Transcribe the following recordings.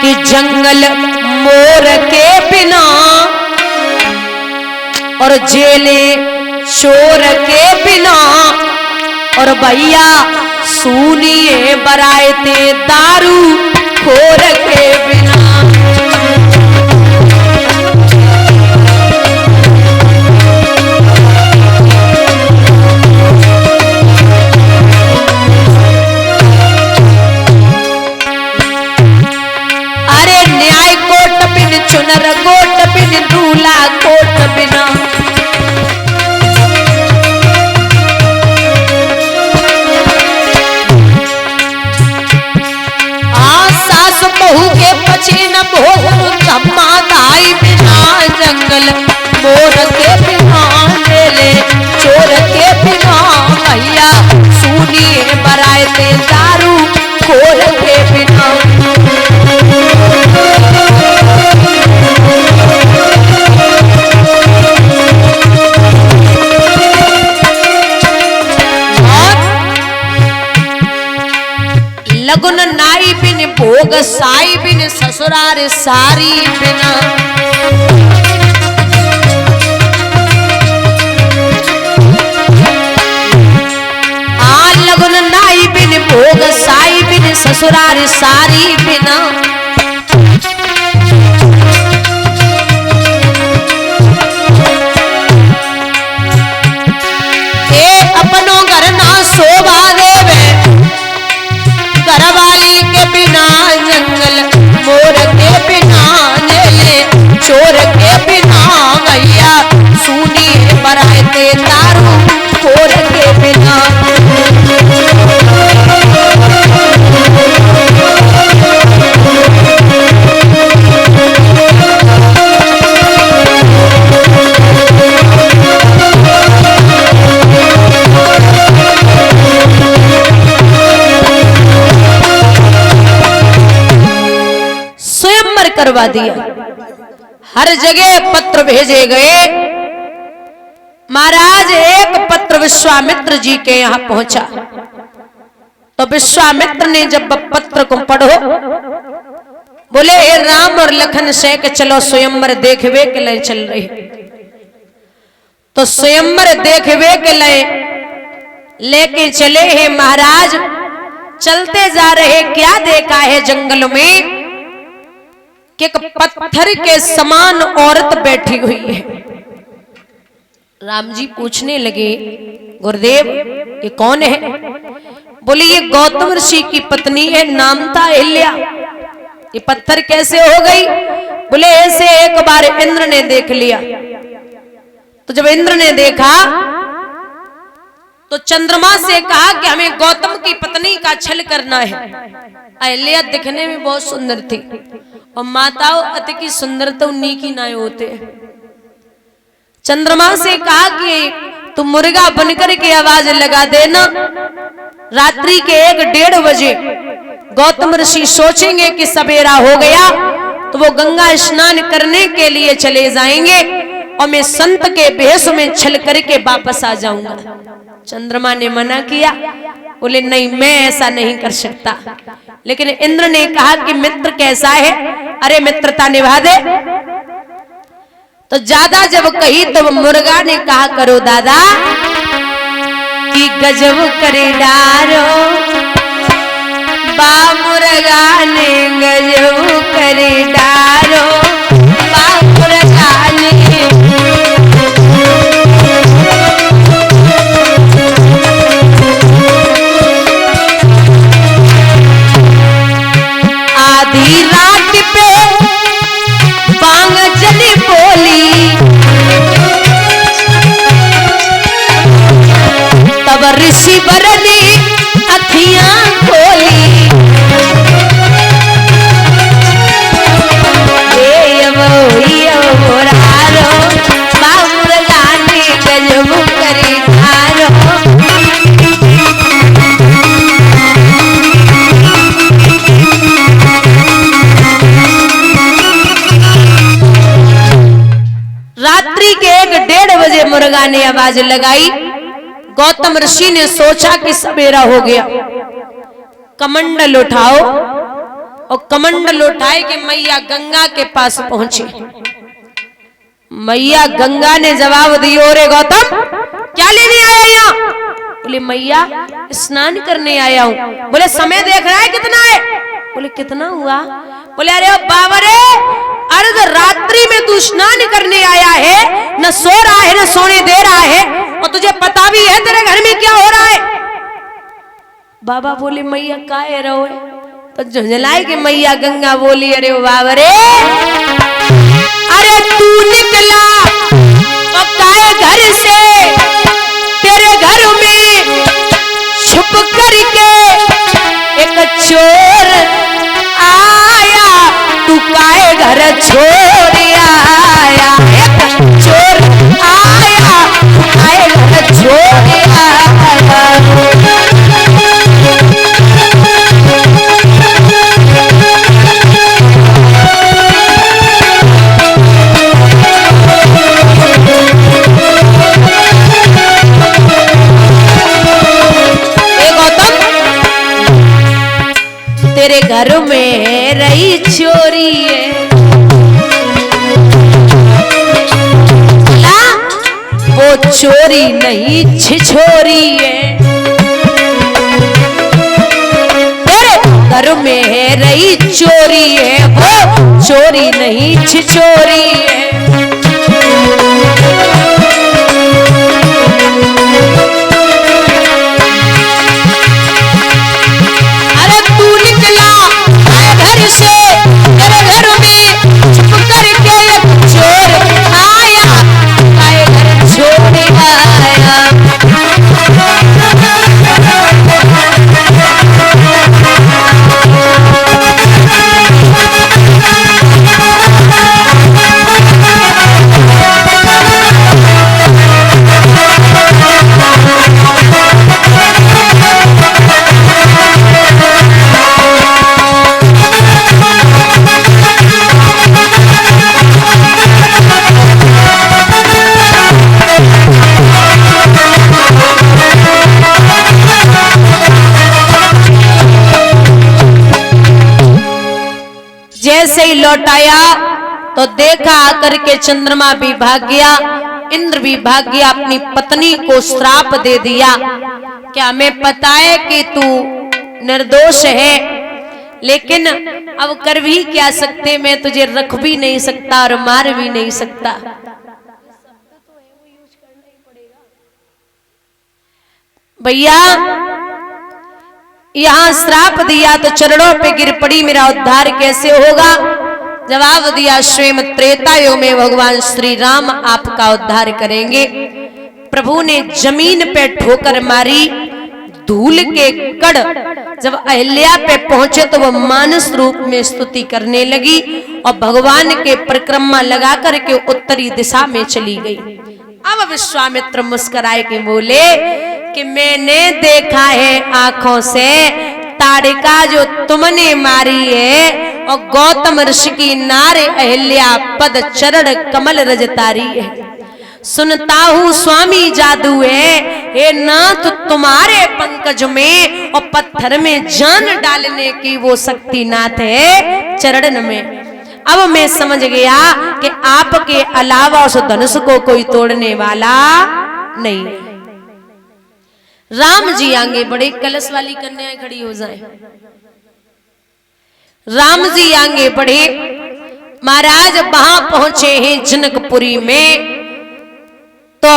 कि जंगल मोर के बिना और जेले चोर के बिना और भैया सुनिए बरायते दारू खोर के बिना। अरे न्याय कोट बिन चुनर कोट बिन दूल्हा कोट बिना बहू के पछीन भोग धम्मा दाई बिना जंगल मोर के बिना ले चोर के बिना भैया सुनिए बरायते दारू खोर के बिना। लगुन नाई बिन भोग साई बिन ससुरार सारी बिना लगुन नाई बिन भोग साई बिन ससुरार सारी बिना अपनों घर ना शोभा देवे घरवाली के बिना जंगल मोर के बिना ले चोर के बिना भैया सुनिए बरायते दारू खोर के बिना। करवा दिया, हर जगह पत्र भेजे गए। महाराज एक पत्र विश्वामित्र जी के यहाँ पहुंचा तो विश्वामित्र ने जब पत्र को पढ़ो बोले हे राम और लखन से के चलो स्वयंवर देखवे के लिए चल रही। तो स्वयंवर देखवे के लिए लेके चले हैं महाराज। चलते जा रहे क्या देखा है जंगल में कि एक पत्थर के समान औरत बैठी हुई है। राम जी पूछने लगे गुरुदेव ये कौन है? बोले ये गौतम ऋषि की पत्नी है, नाम था अहिल्या। ये पत्थर कैसे हो गई? बोले ऐसे एक बार इंद्र ने देख लिया। तो जब इंद्र ने देखा तो चंद्रमा से कहा कि हमें गौतम की पत्नी का छल करना है। अहिल्या दिखने में बहुत सुंदर थी और माताओं अति की सुंदरता उन्हीं की नाय होते। चंद्रमा से कहा कि तुम मुर्गा बनकर के आवाज लगा देना। रात्रि के 1-1:30 बजे गौतम ऋषि सोचेंगे कि सवेरा हो गया तो वो गंगा स्नान करने के लिए चले जाएंगे और मैं संत के भेष में छल करके वापस आ जाऊंगा। चंद्रमा ने मना किया, बोले नहीं मैं ऐसा नहीं कर सकता। लेकिन इंद्र ने कहा कि मित्र कैसा है? अरे मित्रता निभा दे। तो ज्यादा जब कही तो मुर्गा ने कहा करो दादा कि गजब करे डारो। बा मुर्गा ने गजब करे डारो। बा मुर्गा ने आधी रात पे बांग जली बोली तब ऋषि बरनी अखियां खोली। रात्रि के 1-1:30 बजे मुर्गा ने आवाज लगाई। गौतम ऋषि ने सोचा कि सवेरा हो गया, कमंडल उठाओ और कमंडल उठाए कि मैया गंगा के पास पहुंचे। मैया गंगा ने जवाब दिया, रे गौतम क्या लेने आया यहाँ? बोले मैया स्नान करने आया हूँ। बोले समय देख रहा है कितना है? बोले कितना हुआ? बोले अरे बाबा रे, अर्ध रात्रि में तू स्नान करने आया है, न सो रहा है न सोने दे रहा है, और तुझे पता भी है तेरे घर में क्या हो रहा है? बाबा बोले मैया काहे रहो? तो झुंझलाए कि मैया गंगा बोली, अरे बाबा रे, अरे तू निकला तो काहे घर से, तेरे घर में छुप करके एक चोर आया, तू काहे घर छोड़ आया? एक चोर आया, तू काहे घर छोड़ आया? तेरे घर में रही चोरी है, वो चोरी नहीं छिछोरी है। तेरे घर में रही चोरी है, वो चोरी नहीं छिछोरी है। जैसे ही लौटाया तो देखा आकर के चंद्रमा भी भाग गया, इंद्र भी भाग गया, अपनी पत्नी को श्राप दे दिया। क्या हमें पता है कि तू निर्दोष है, लेकिन अब कर भी क्या सकते, मैं तुझे रख भी नहीं सकता और मार भी नहीं सकता। भैया यहां श्राप दिया तो चरणों पे गिर पड़ी, मेरा उद्धार कैसे होगा? जवाब दिया, स्वयं त्रेता युग में भगवान श्री राम आपका उद्धार करेंगे। प्रभु ने जमीन पे ठोकर मारी, धूल के कण जब अहिल्या पे पहुंचे तो वह मानस रूप में स्तुति करने लगी और भगवान के परिक्रमा लगा करके उत्तरी दिशा में चली गई। अब विश्वामित्र मुस्कुराए के बोले कि मैंने देखा है आंखों से ताड़िका जो तुमने मारी है, और गौतम ऋषि की नारे अहिल्या पद चरण कमल रजतारी है। सुनता हूँ स्वामी जादू है, हे नाथ तुम्हारे पंकज में, और पत्थर में जान डालने की वो शक्ति नाथ है चरण में। अब मैं समझ गया कि आपके अलावा उस धनुष को कोई तोड़ने वाला नहीं। राम जी आगे बढ़े, कलश वाली कन्याएं खड़ी हो जाए। राम जी आगे बढ़े, महाराज वहां पहुंचे हैं जनकपुरी में। तो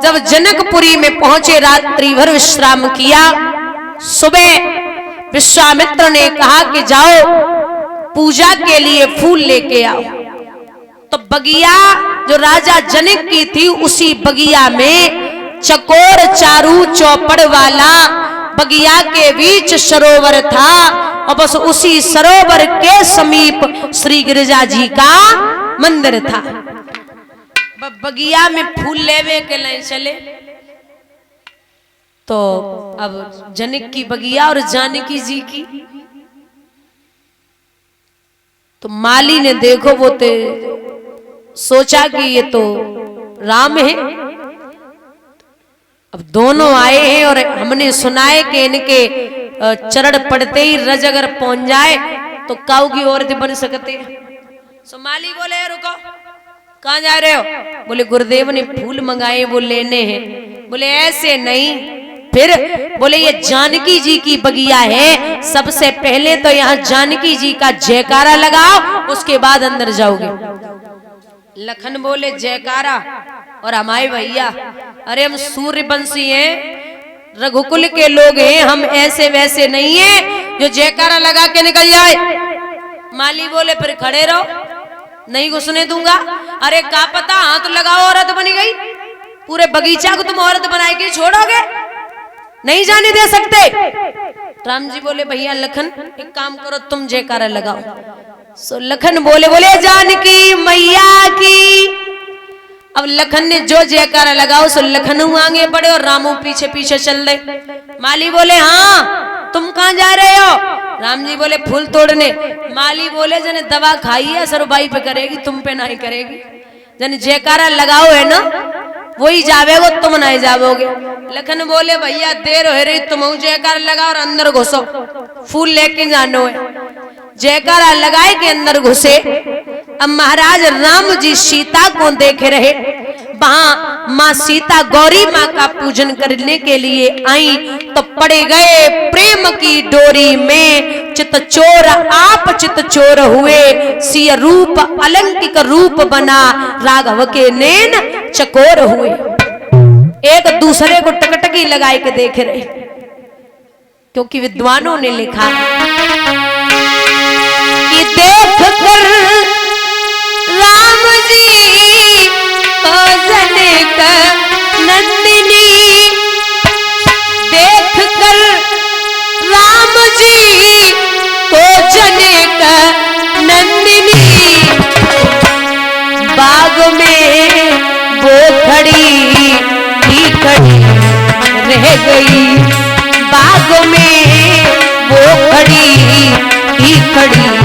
जब जनकपुरी में पहुंचे रात्रि भर विश्राम किया। सुबह विश्वामित्र ने कहा कि जाओ पूजा के लिए फूल लेके आओ। तो बगिया जो राजा जनक की थी, उसी बगिया में चकोर चारू चौपड़ वाला बगिया के बीच सरोवर था, और बस उसी सरोवर के समीप श्री गिरिजा जी का मंदिर था। बगिया में फूल लेवे के लिए चले तो अब जनक की बगिया और जानकी जी की, तो माली ने देखो वो तो सोचा कि ये तो राम है। अब दोनों आए हैं और हमने सुना है कि इनके चरण पड़ते ही रज अगर पहुंच जाए तो काऊ की औरत बन सकते। सो माली बोले रुको, कहाँ जा रहे हो? बोले गुरुदेव ने फूल मंगाए वो लेने हैं। बोले ऐसे नहीं, फिर बोले ये जानकी जी की बगिया है, सबसे पहले तो यहाँ जानकी जी का जयकारा लगाओ, उसके बाद अंदर जाओगे। लखन बोले जयकारा? और हमारे भैया, अरे हम सूर्यवंशी हैं, रघुकुल के लोग हैं, हम ऐसे वैसे नहीं है जो जयकारा लगा के निकल जाए। माली बोले फिर खड़े रहो, नहीं घुसने दूंगा। अरे क्या पता हाथ लगाओ औरत बनी गई, पूरे बगीचा को तुम औरत बनाए के छोड़ोगे, नहीं जाने दे सकते। राम जी बोले भैया लखन एक काम करो, तुम जयकारा लगाओ। सो लखन बोले जानकी मैया की। अब लखन ने जो जयकारा लगाओ, सो लखन आगे बढ़े और रामू पीछे पीछे चल रहे। माली बोले हाँ तुम कहाँ जा रहे हो? राम जी बोले फूल तोड़ने। माली बोले जने दवा खाई है सरबाई पे करेगी, तुम पे नहीं करेगी। जने जयकारा लगाओ है ना वही जावेगो, तुम नहीं जाओगे। लखन बोले भैया देर हो रही, तुम जयकारा लगाओ और अंदर घुसो, फूल लेके जानो है। जयकारा लगाए के अंदर घुसे। अब महाराज राम जी सीता को देख रहे, वहां माँ सीता गौरी माँ का पूजन करने के लिए आई, तो पड़े गए प्रेम की डोरी में। चित चोर आप चित चोर हुए, सिय रूप अलंकिक रूप बना, राघव के नैन चकोर हुए। एक दूसरे को टकटकी लगाए के देख रहे, क्योंकि विद्वानों ने लिखा कि देख कर राम जी को जनक नंदिनी, देख कर राम जी को जनक नंदिनी, बाग में वो खड़ी ही खड़ी रह गई, बाग में वो खड़ी ही खड़ी